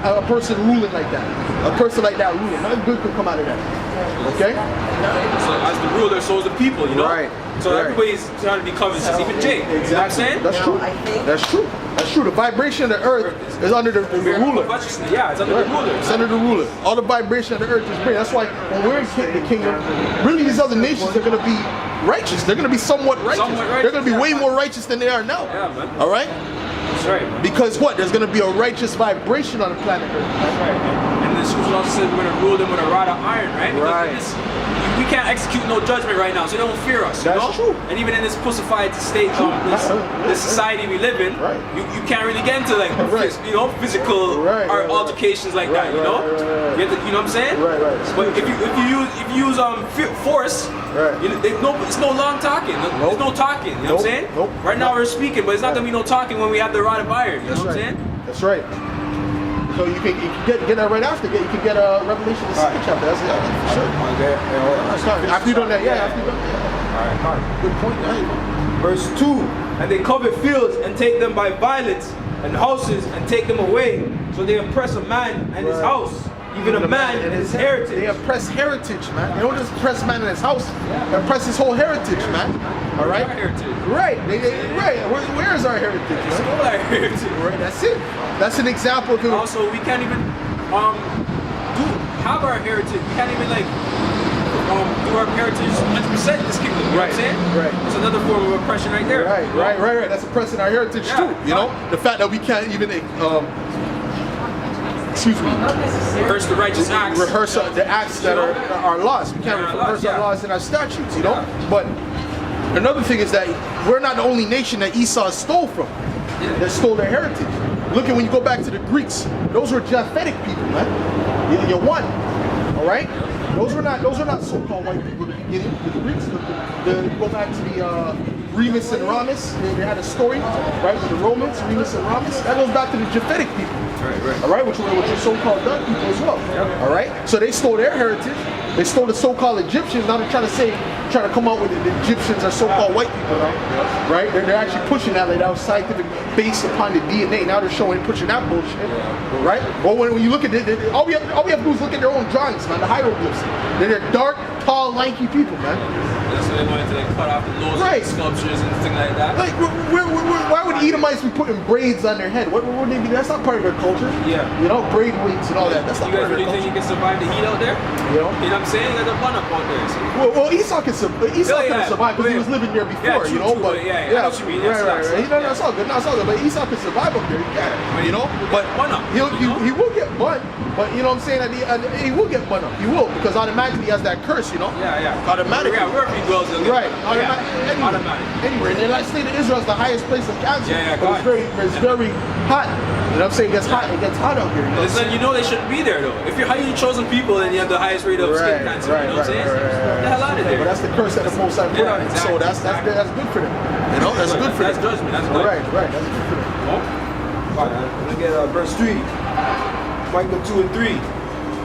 a person ruling like that. A person like that ruling. Nothing good could come out of that. Okay? So as the ruler, so is the people, you know? Right. So everybody's trying to be covetous, even Jake. Exactly. You know what I'm saying? That's true. That's true. That's true. The vibration of the earth is under the ruler. Yeah, it's under the ruler. It's under the ruler. All the vibration of the earth is bring. That's why when we're in the kingdom, really these other nations are going to be righteous. They're going to be somewhat righteous. They're going to be way more righteous than they are now. Yeah, man. All right? That's right. Because what? There's going to be a righteous vibration on the planet Earth. That's right. And the scripture also says we're going to rule them with a rod of iron, right? Because we can't execute no judgment right now, so they don't fear us. That's true. And even in this pussified state of this society we live in, you can't really get into like physical altercations like that. You know, you know what I'm saying? Right. But if you use force, it's no long talking. There's no talking. You know what I'm saying? Right now we're speaking, but it's not gonna be no talking when we have the rod of iron. You know what I'm saying? That's right. So you can get that right after. You can get Revelation the 2nd chapter. That's for sure. After you done that, after you done that. All right. Good point. Verse 2, and they covet fields and take them by violence, and houses and take them away. So they oppress a man and his house, even a man and his heritage. They oppress heritage, man. They don't just oppress man and his house. They oppress his whole heritage, man. All right? Our heritage. Right. Where is our heritage? It's all our heritage. Right. That's it. That's an example of it. Also, we can't even have our heritage. We can't even like do our heritage 100% in this kingdom. You know what I'm saying? Right. It's another form of oppression right there. Right. That's oppressing our heritage too. You know, the fact that we can't even rehearse the righteous acts. Rehearse the acts that are lost. We can't rehearse our laws and our statutes. You know, but another thing is that we're not the only nation that Esau stole from. That stole their heritage. Look at when you go back to the Greeks, those were Japhetic people, man. You're one, all right? Those are not so-called white people in the beginning. The Greeks, go back to the Remus and Ramus. They had a story, right, with the Romans, Remus and Ramus. That goes back to the Japhetic people, all right, which are so-called dark people as well, all right? So they stole their heritage. They stole the so-called Egyptians. Now they're trying to come up with the Egyptians are so-called white people, right? They're actually pushing that, like that was scientific based upon the DNA. Now they're pushing that bullshit, right? But when you look at it, all we have to do is look at their own drawings, man. The hieroglyphs. They're dark, tall, lanky people, man. That's why they wanted to like cut off the noses and sculptures and things like that. Like, why would Edomites be putting braids on their head? What would they be? That's not part of their culture. Yeah. You know, braid wigs and all that. That's not part of their culture. You guys really think you can survive the heat out there? You know what I'm saying? There's a bun up out there. So. Well, Esau can survive because he was living there before, you know. But I know what you mean. That's all good. No, it's all good. But Esau can survive up there, you know. But he will get bun. But you know what I'm saying? He will get bun up. He will, because automatically he has that curse, you know. Automatically. Yeah, wherever he dwells. Anywhere. And the state of Israel is the highest place of cancer. But it's very hot. You know what I'm saying? It gets hot out here. You know they shouldn't be there though. If you're highly chosen people, then you have the highest rate of skin cancer. You know what I'm saying? Get the hell out of there. But that's the curse that the Most High put on it. So that's good for them. You know, that's good for them. That's judgment. That's good. Right. That's good for them. Look at verse 3. Micah 2 and 3.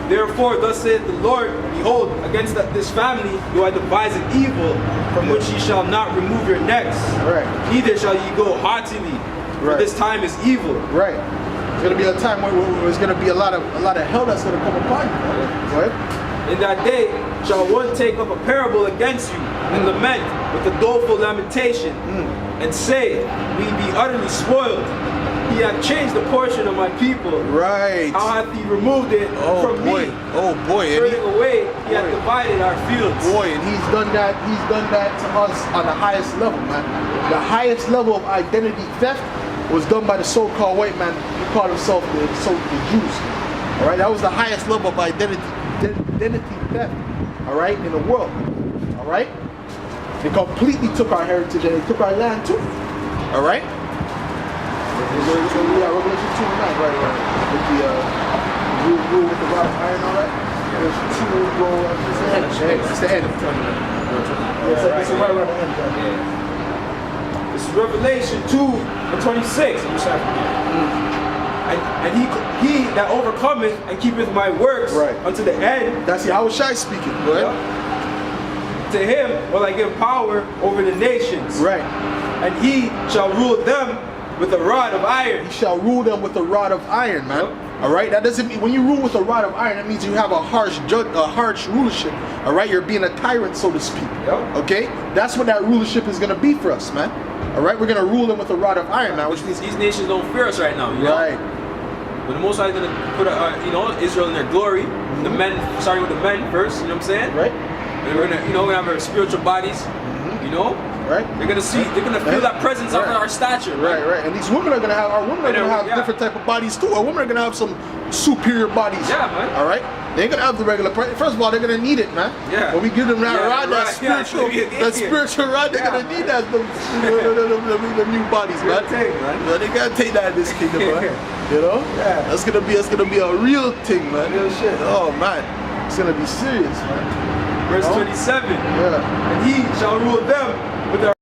Therefore, thus saith the Lord, behold, against this family do I devise an evil, from which ye shall not remove your necks, neither shall ye go haughtily, for this time is evil. Right. It's gonna be a time where there's gonna be a lot of hell that's gonna come upon you. Right? In that day shall one take up a parable against you, and lament with a doleful lamentation, and say, we be utterly spoiled. He hath changed the portion of my people. Right. How hath he removed it from me? Oh boy. Turning away, he hath divided our fields. Boy, and he's done that to us on the highest level, man. The highest level of identity theft was done by the so-called white man who called himself the Jews. All right, that was the highest level of identity theft. All right, in the world. All right, they completely took our heritage and they took our land too. All right. Revelation 2 and 9, right? With the rule with the rod of iron, all right? Revelation 2 go it's the end. It's the end. It's right around the end. This is Revelation 2 and 26. And he that overcometh and keepeth my works unto the end. That's Yahushua speaking, right? To him will I give power over the nations. Right. And he shall rule them with a rod of iron. He shall rule them with a rod of iron, man. All right, that doesn't mean when you rule with a rod of iron, that means you have a harsh rulership. All right, you're being a tyrant, so to speak. Yep. Okay, that's what that rulership is gonna be for us, man. All right, we're gonna rule them with a rod of iron, man. Which means these nations don't fear us right now, you know? Right. But the Most High is going to put, Israel in their glory. The men, starting with the men first, you know what I'm saying? Right. And we're going to, we're going to have our spiritual bodies, you know? Right. They're going to see, they're going to feel that presence of our stature. Right, right. And these women are gonna have, our women are And gonna have yeah. different type of bodies too. Our women are gonna have some superior bodies. Yeah, man. All right. They ain't gonna have the regular. First of all, they're gonna need it, man. Yeah. When we give them that Yeah, rod, that right. Yeah, spiritual, yeah. that spiritual rod, they're gonna need that. The new bodies, man. Take, man. Yeah, they gotta take that in this kingdom, man. You know? Yeah. That's gonna be a real thing, man. Real shit. Oh man, it's gonna be serious, man. Verse Oh. 27. Yeah. And he shall rule them with their